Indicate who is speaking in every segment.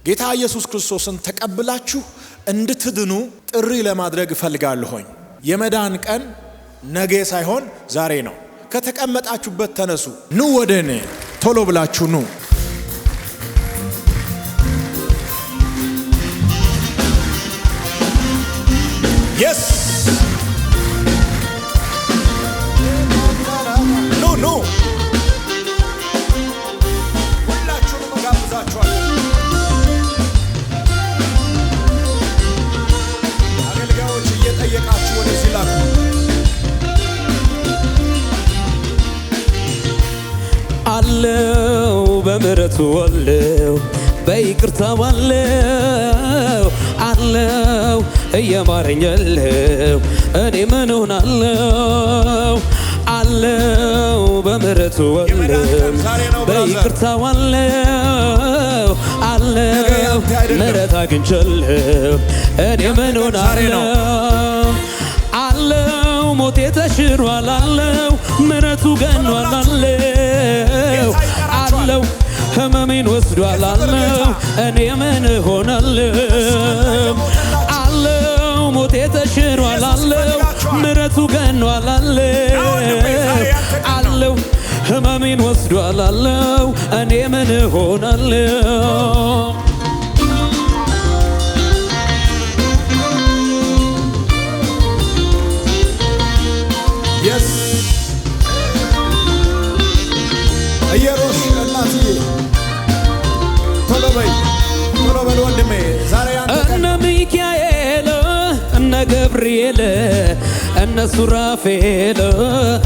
Speaker 1: ጌታ ኢየሱስ ክርስቶስን ተቀብላችሁ እንድትድኑ ጥሪ ለማድረግ እፈልጋለሁኝ። የመዳን ቀን ነገ ሳይሆን ዛሬ ነው። ከተቀመጣችሁበት ተነሱ፣ ኑ ወደ እኔ ቶሎ ብላችሁ ኑ። Yes! No! ሁላችሁንም ጋብዛችኋለሁ። አገልጋዮች እየጠየቃችሁ ወደዚህ ላኩ።
Speaker 2: አለው በምሕረቱ አለው በይቅርታው አለው እየማረኝ አለው እኔ ምን ሆናለሁ? አለው በምሕረቱ አለው በይቅርታው አለው ምሕረት አግኝቻለሁ እኔ ምን ሆናለሁ? አለው ሞቴ ተሽሯል አለው ምሕረቱ ገኗል አለው ህመሜን ወስዷል አለው እኔ ምን ሆናለሁ? አለው ሞቴ ተሽሯል አለው ምሕረቱ ገኗል አለው ህመሜን ወስዷል አለው እኔ ምን ሆናለሁ?
Speaker 1: ኢየሩስ እናትዬ ቶሎ በል ወንድሜ ዛሬ አንተ
Speaker 2: እነ ሚካኤል እነ ገብርኤል እነ ሱራፌል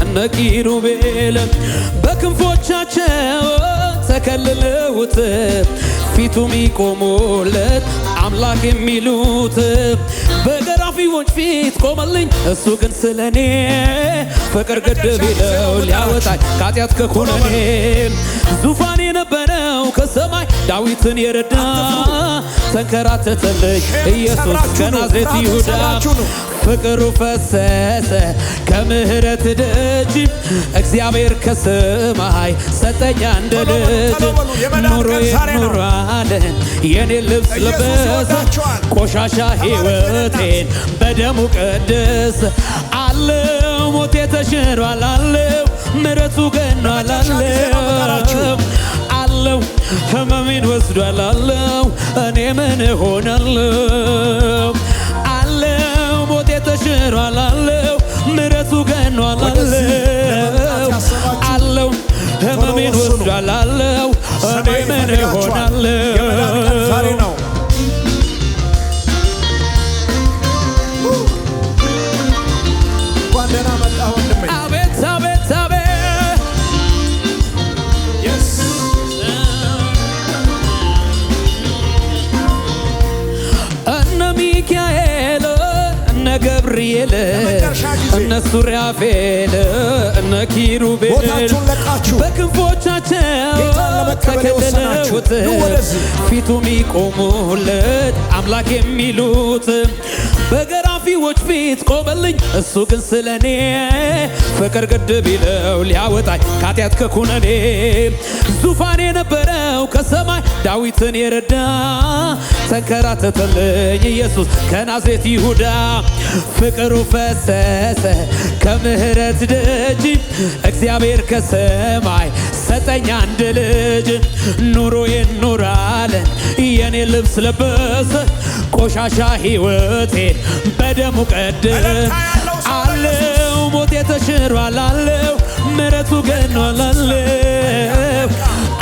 Speaker 2: እነ ኪሩቤል በክንፎቻቸው ተከልለውት ፊቱ ሚቆሙለት አምላክ የሚሉት በገራፊዎች ፊት ቆመልኝ እሱ ግን ስለኔ ፍቅር ገደብ ይለው ሊያወጣኝ ከኃጢአት ከኩነኔ ዙፋን የነበረው ከሰማይ ዳዊትን የረዳ ተንከራተተልኝ ኢየሱስ ከናዝሬት ይሁዳ ፍቅሩ ፈሰሰ ከምሕረት ደጅ እግዚአብሔር ከሰማይ ሰጠኛ እንደ ልጅ ኑሯለን የኔ ልብስ ለበሰ ቆሻሻ ሕይወቴን በደሙ ቀደሰ አለው ሞቴ ተሽሯል አለው ምሕረቱ ገኗል አለው ህመሜን ወስዷል አለው እኔ ምን ሆናለሁ? አለው ሞቴ ተሽሯል አለው ምሕረቱ ገኗል አለው ህመሜን ወስዷል አለው እኔ ምን ሆናለሁ? አቤት አቤት አቤት እነ ሚካኤል እነ ገብርኤል እነ ሱራፌል እነ ኪሩቤል በክንፎቻቸው ተከልለውት ፊቱ ሚቆሙለት አምላክ የሚሉት በገራፊዎች ፊት ቆመልኝ እሱ ግን ስለኔ ፍቅር ገደብ ይለው ሊያወጣኝ ከኃጢአት ከኩነኔ ዙፋን የነበረው ከሰማይ ዳዊትን የረዳ ተንከራተተልኝ ኢየሱስ ከናዝሬት ይሁዳ ፍቅሩ ፈሰሰ ከምሕረት ደጅ እግዚአብሔር ከሰማይ ሰጠኛ እንደ ልጅ ኑሮዬን ኖራለን የኔ ልብስ ለበሰ ቆሻሻ ሕይወቴን በደሙ ቀደሰ አለው ሞቴ ተሽሯል አለው ምሕረቱ ገኗል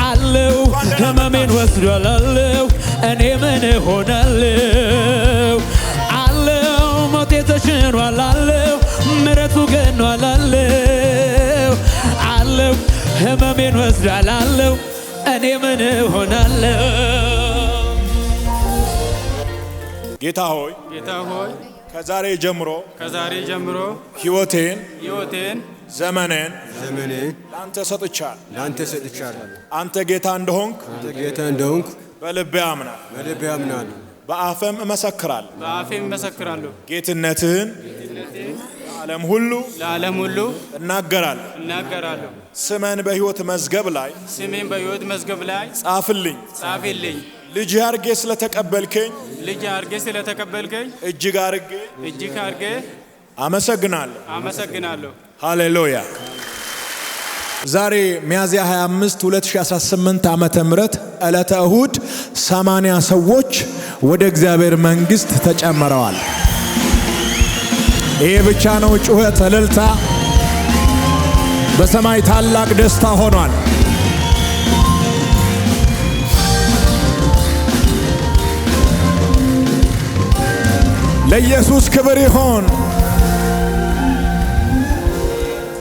Speaker 2: አለው ህመሜን ወስዷል አለው እኔ ምን ሆናለሁ? አለው ሞቴ ተሽሯል አለው ምሕረቱ ገኗል አለው ህመሜን ወስዷል አለው እኔ ምን ሆናለሁ?
Speaker 1: ጌታ ሆይ ከዛሬ ጀምሮ ሕይወቴን ዘመኔን ላንተ ሰጥቻለሁ። አንተ ጌታ እንደሆንክ በልቤ አምናለሁ፣ በአፌም እመሰክራለሁ ጌትነትህን
Speaker 3: ለዓለም ሁሉ
Speaker 1: እናገራለሁ። ስሜን በሕይወት መዝገብ ላይ ጻፍልኝ። ልጅ አድርጌ ስለተቀበልከኝ እጅግ አድርጌ አመሰግናለሁ። ሃሌሉያ። ዛሬ ሚያዝያ 25 2018 ዓመተ ምህረት ዕለተ እሁድ 80 ሰዎች ወደ እግዚአብሔር መንግሥት ተጨምረዋል። ይሄ ብቻ ነው ጩኸት፣ እልልታ። በሰማይ ታላቅ ደስታ ሆኗል። ለኢየሱስ ክብር ይሁን።